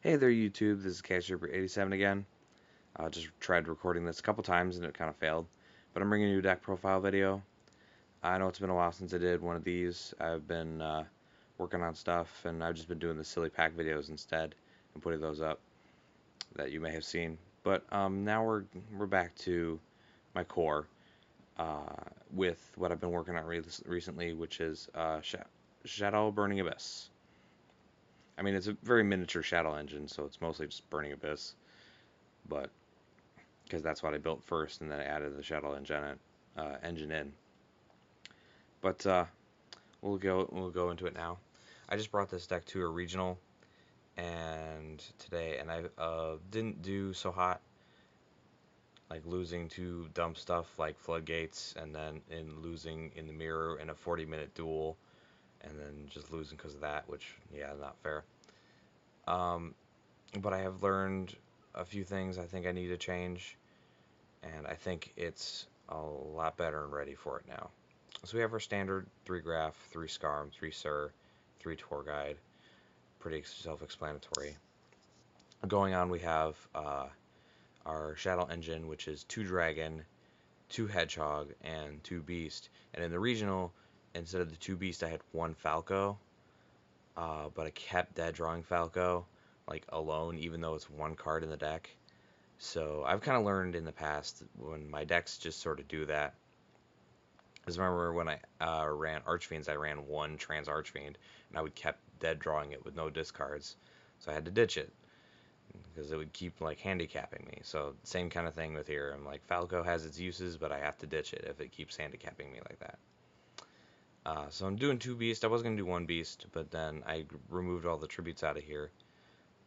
Hey there, YouTube. This is Casher87 again. Just tried recording this a couple times and it kind of failed, but I'm bringing you a deck profile video. I know it's been a while since I did one of these. I've been working on stuff, and I've just been doing the silly pack videos instead and putting those up that you may have seen. But now we're back to my core with what I've been working on recently, which is Shaddoll Burning Abyss. I mean, it's a very miniature Shaddoll engine, so it's mostly just Burning Abyss, but because that's what I built first, and then I added the Shaddoll engine in. But we'll go into it now. I just brought this deck to a regional, and I didn't do so hot, like losing to dumb stuff like floodgates, and then in losing in the mirror in a 40-minute duel, and then just losing because of that, which yeah, not fair. Um, but I have learned a few things I think I need to change, and I think it's a lot better and ready for it now. So we have our standard 3 graph, 3 scarm, 3 sir, 3 tour guide. Pretty self-explanatory. Going on, we have our Shaddoll engine, which is 2 dragon, 2 hedgehog, and 2 beast. And in the regional, instead of the 2 beast, I had 1 falco, but I kept dead drawing falco like alone, even though it's 1 card in the deck. So I've kind of learned in the past when my decks just sort of do that. Because remember when I ran Archfiends, I ran 1 Trans Archfiend, and I would kept dead drawing it with no discards. So I had to ditch it because it would keep like handicapping me. So same kind of thing with here. I'm like, Falco has its uses, but I have to ditch it if it keeps handicapping me like that. So I'm doing 2 beast. I was gonna do 1 beast, but then I removed all the tributes out of here.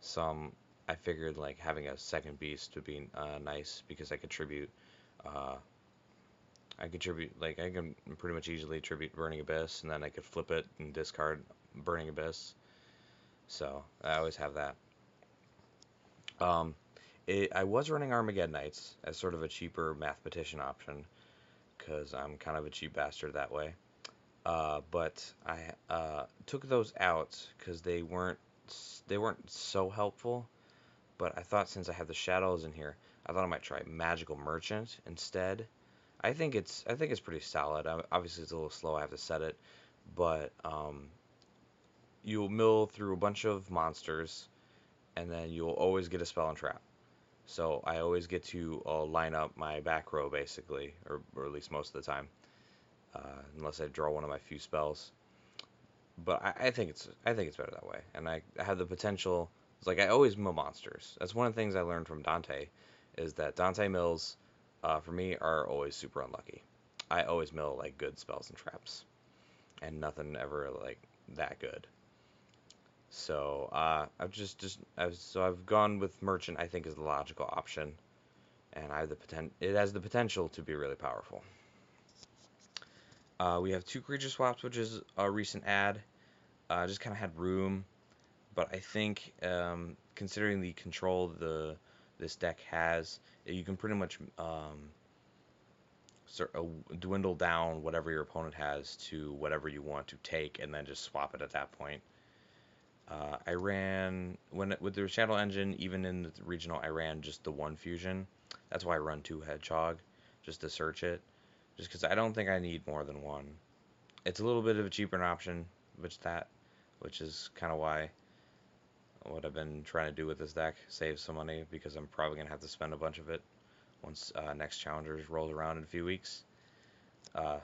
Some I figured like having a second beast would be nice because uh, I contribute, like, I can pretty much easily tribute Burning Abyss, and then I could flip it and discard Burning Abyss. So, I always have that. Um, I was running Armageddon Knights as sort of a cheaper mathematician option, because I'm kind of a cheap bastard that way. But I took those out because they weren't so helpful. But I thought since I have the Shadows in here, I thought I might try Magical Merchant instead. I think it's pretty solid. Obviously, it's a little slow. I have to set it, but you'll mill through a bunch of monsters, and then you'll always get a spell and trap. So I always get to line up my back row basically, or at least most of the time, unless I draw one of my few spells. But I think it's better that way, and I have the potential. It's like I always mill monsters. That's one of the things I learned from Dante, is that Dante mills, for me, are always super unlucky. I always mill like good spells and traps, and nothing ever like that good. So I've gone with Merchant. I think is the logical option, and I have the it has the potential to be really powerful. We have 2 creature swaps, which is a recent add. Just kind of had room, but I think considering the control this deck has, you can pretty much dwindle down whatever your opponent has to whatever you want to take, and then just swap it at that point. I ran with the Shadow engine, even in the regional, I ran just the 1 fusion. That's why I run 2 hedgehog, just to search it, just because I don't think I need more than 1. It's a little bit of a cheaper option, which is kind of why what I've been trying to do with this deck, save some money, because I'm probably gonna have to spend a bunch of it once next Challengers rolls around in a few weeks.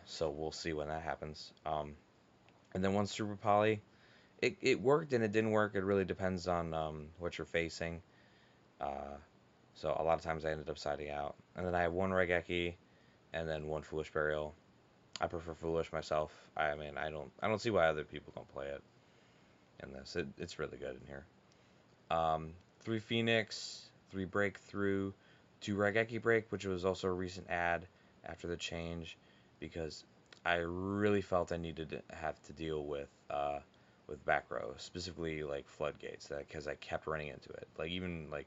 So we'll see when that happens. And then once Super Poly, it worked and it didn't work. It really depends on what you're facing. Uh, so a lot of times I ended up siding out. And then I have 1 Regeki and then 1 Foolish Burial. I prefer Foolish myself. I mean, I don't see why other people don't play it in this. It's really good in here. 3 Phoenix, 3 Breakthrough, 2 Regeki Break, which was also a recent add after the change, because I really felt I needed to have to deal with back row, specifically like floodgates, because I kept running into it. Like even like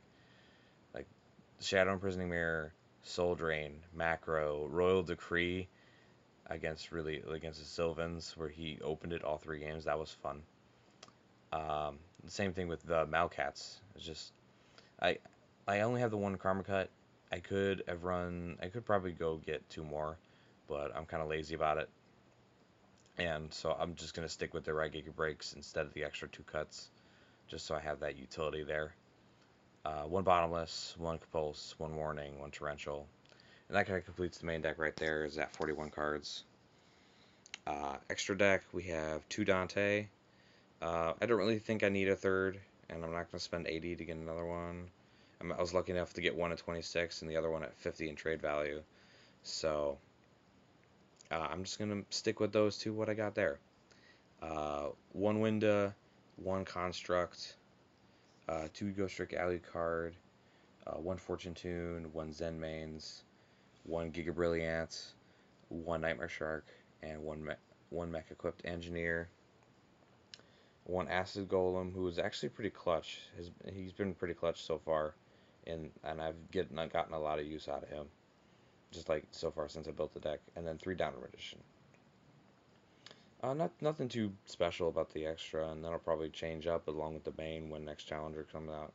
Shadow Imprisoning Mirror, Soul Drain, Macro, Royal Decree against the Sylvans, where he opened it all 3 games. That was fun. the same thing with the Malcats. It's just I I only have the one Karma Cut. I could probably go get two more, but I'm kind of lazy about it. And so I'm just going to stick with the right Giga Breaks instead of the extra two cuts, just so I have that utility there. One Bottomless, one Compulse, one Warning, one Torrential. And that kind of completes the main deck right there, is at 41 cards. Extra deck, we have two Dante. I don't really think I need a third, and I'm not going to spend 80 to get another one. I was lucky enough to get one at 26 and the other one at 50 in trade value. So I'm just going to stick with those two, what I got there. One Winda, one Construct, two Ghost Trick Alley card, one Fortune Tune, one Zen Mains, one Giga Brilliant, one Nightmare Shark, and one Mech Equipped Engineer, one Acid Golem, who is actually pretty clutch. He's been pretty clutch so far, and I've gotten a lot of use out of him, just like so far since I built the deck. And then three Downward Edition. Nothing too special about the extra, and that'll probably change up along with the main when next Challenger comes out.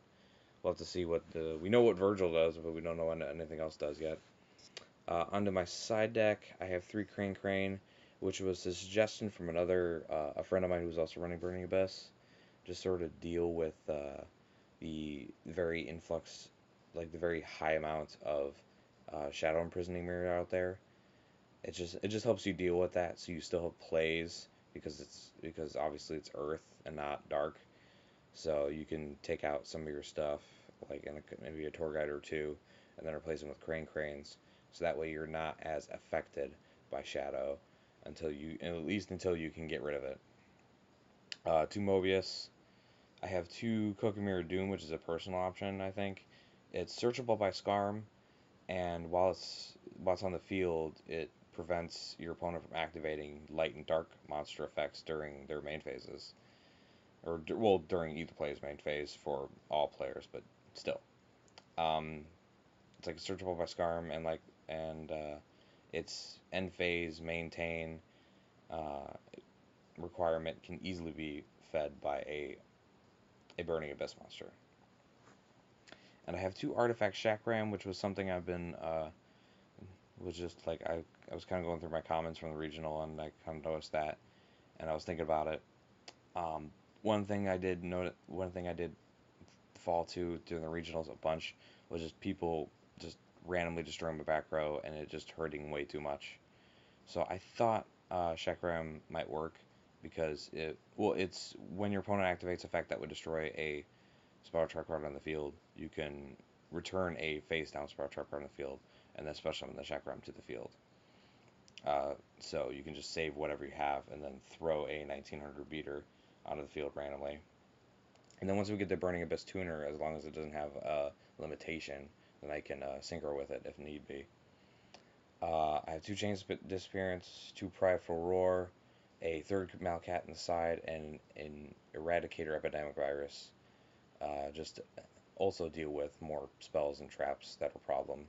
We'll have to see we know what Virgil does, but we don't know what anything else does yet. Onto my side deck, I have three Crane, which was a suggestion from a friend of mine who was also running Burning Abyss, just sort of deal with the very influx, like the very high amount of Shadow Imprisoning Mirror out there. It just helps you deal with that, so you still have plays because obviously it's Earth and not Dark, so you can take out some of your stuff like maybe a tour guide or two, and then replace them with Cranes, so that way you're not as affected by Shadow at least until you can get rid of it. Two Mobius. I have two Kokomira Doom, which is a personal option. I think it's searchable by Skarm, and while it's on the field, it prevents your opponent from activating light and dark monster effects during their main phases, or well, during either player's main phase for all players, but still, um, it's like a searchable by Skarm, and its end phase maintain uh, requirement can easily be fed by a Burning Abyss monster. And I have two Artifact Chakram, which was something I've been was just like I was kind of going through my comments from the regional, and I kind of noticed that, and I was thinking about it. Um, one thing I did fall to during the regionals a bunch was just people just randomly destroying my back row and it just hurting way too much. So I thought Chakram might work because it's when your opponent activates a effect that would destroy a Spiral Trap card on the field, you can return a face down Spiral Trap card on the field and then special summon the Chakram to the field. So you can just save whatever you have and then throw a 1900 beater onto the field randomly. And then once we get the Burning Abyss Tuner, as long as it doesn't have a limitation, then I can synchro with it if need be. I have two Chains Disappearance, two Prideful Roar, a third Malcat in the side, and an Eradicator Epidemic Virus. Just also deal with more spells and traps that are a problem